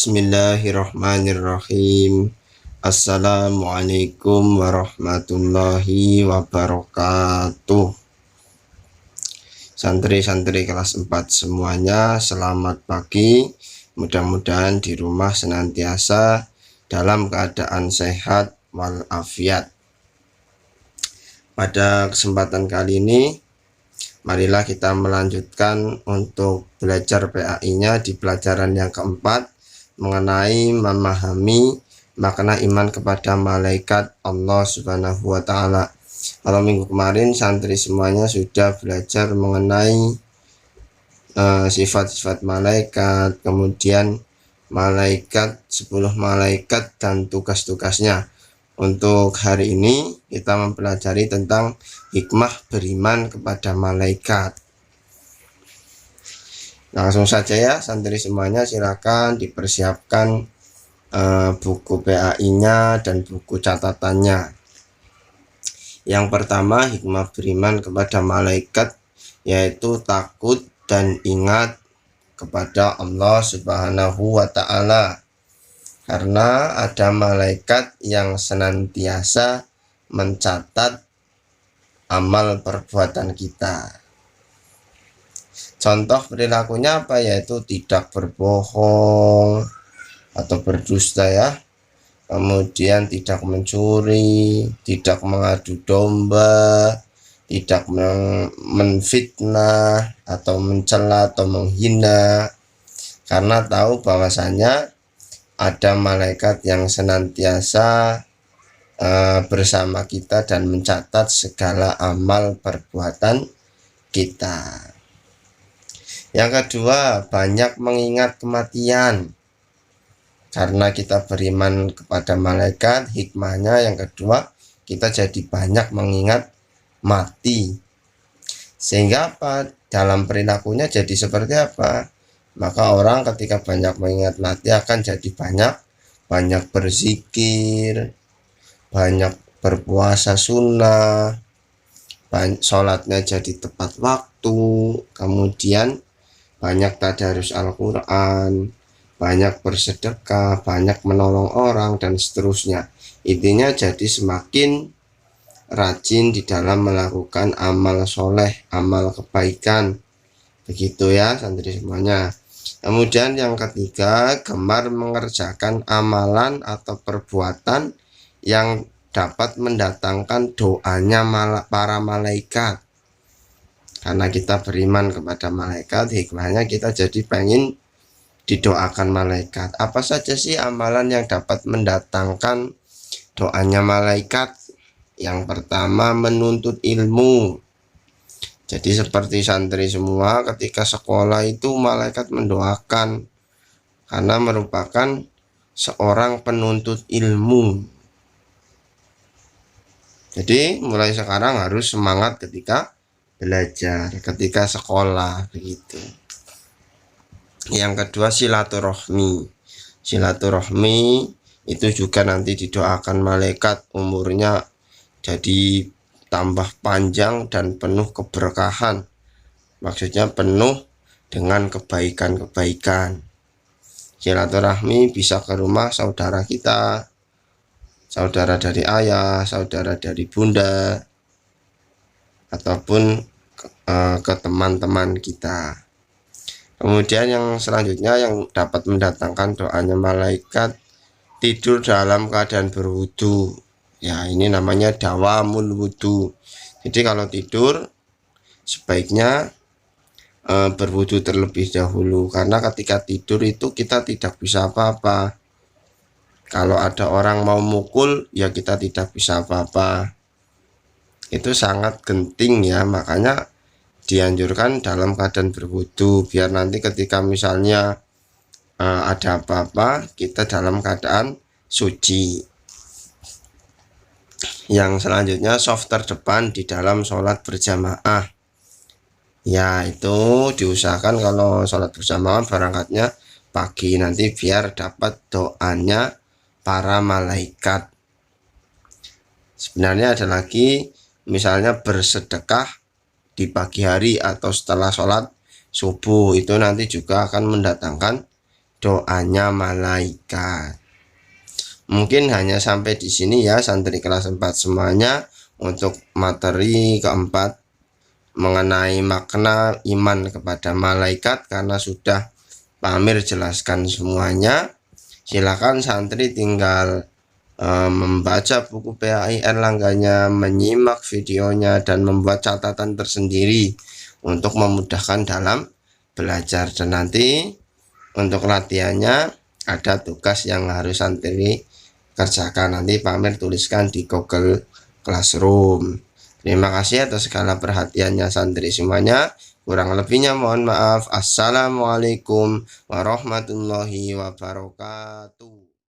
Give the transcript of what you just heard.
Bismillahirrahmanirrahim. Assalamualaikum warahmatullahi wabarakatuh. Santri-santri kelas 4 semuanya, selamat pagi. Mudah-mudahan di rumah senantiasa dalam keadaan sehat walafiat. Pada kesempatan kali ini, marilah kita melanjutkan untuk belajar PAI-nya di pelajaran yang keempat, mengenai memahami makna iman kepada malaikat Allah Subhanahu wa Ta'ala. Kalau minggu kemarin santri semuanya sudah belajar mengenai sifat-sifat malaikat, kemudian malaikat, 10 malaikat dan tugas-tugasnya. Untuk hari ini kita mempelajari tentang hikmah beriman kepada malaikat. Langsung saja ya santri semuanya, silakan dipersiapkan buku PAI-nya dan buku catatannya. Yang pertama, hikmah beriman kepada malaikat yaitu takut dan ingat kepada Allah Subhanahu wa Ta'ala, karena ada malaikat yang senantiasa mencatat amal perbuatan kita. Contoh perilakunya apa? Yaitu tidak berbohong atau berdusta ya. Kemudian tidak mencuri, tidak mengadu domba, tidak menfitnah atau mencela atau menghina. Karena tahu bahwasanya ada malaikat yang senantiasa bersama kita dan mencatat segala amal perbuatan kita. Yang kedua, banyak mengingat kematian. Karena kita beriman kepada malaikat, hikmahnya yang kedua, kita jadi banyak mengingat mati. Sehingga apa? Dalam perilakunya jadi seperti apa? Maka orang ketika banyak mengingat mati akan jadi banyak berzikir, banyak berpuasa sunnah, sholatnya jadi tepat waktu, kemudian banyak tadarus Al-Quran, banyak bersedekah, banyak menolong orang, dan seterusnya. Intinya jadi semakin rajin di dalam melakukan amal soleh, amal kebaikan. Begitu ya santri semuanya. Kemudian yang ketiga, gemar mengerjakan amalan atau perbuatan yang dapat mendatangkan doanya para malaikat. Karena kita beriman kepada malaikat, hikmahnya kita jadi pengen didoakan malaikat. Apa saja sih amalan yang dapat mendatangkan doanya malaikat? Yang pertama, menuntut ilmu. Jadi seperti santri semua ketika sekolah itu malaikat mendoakan, karena merupakan seorang penuntut ilmu. Jadi mulai sekarang harus semangat ketika belajar, ketika sekolah, begitu. Yang kedua, silaturahmi. Silaturahmi itu juga nanti didoakan malaikat, umurnya jadi tambah panjang dan penuh keberkahan. Maksudnya penuh dengan kebaikan-kebaikan. Silaturahmi bisa ke rumah saudara kita, saudara dari ayah, saudara dari bunda, ataupun ke teman-teman kita. Kemudian yang selanjutnya yang dapat mendatangkan doanya malaikat, tidur dalam keadaan berwudu. Ya, ini namanya dawamul wudu. Jadi kalau tidur sebaiknya berwudu terlebih dahulu, karena ketika tidur itu kita tidak bisa apa-apa. Kalau ada orang mau mukul ya kita tidak bisa apa-apa. Itu sangat genting ya, makanya dianjurkan dalam keadaan berwudu, biar nanti ketika misalnya ada apa-apa kita dalam keadaan suci. Yang selanjutnya, soft terdepan di dalam sholat berjamaah. Ya, itu diusahakan kalau sholat berjamaah berangkatnya pagi, nanti biar dapat doanya para malaikat. Sebenarnya ada lagi, misalnya bersedekah di pagi hari atau setelah sholat subuh, itu nanti juga akan mendatangkan doanya malaikat. Mungkin hanya sampai di sini ya santri kelas 4 semuanya untuk materi keempat mengenai makna iman kepada malaikat, karena sudah Pak Amir jelaskan semuanya. Silakan santri tinggal membaca buku PAI Erlangganya, menyimak videonya, dan membuat catatan tersendiri untuk memudahkan dalam belajar. Dan nanti untuk latihannya ada tugas yang harus santri kerjakan. Nanti Pak Amir tuliskan di Google Classroom. Terima kasih atas segala perhatiannya santri semuanya. Kurang lebihnya mohon maaf. Assalamualaikum warahmatullahi wabarakatuh.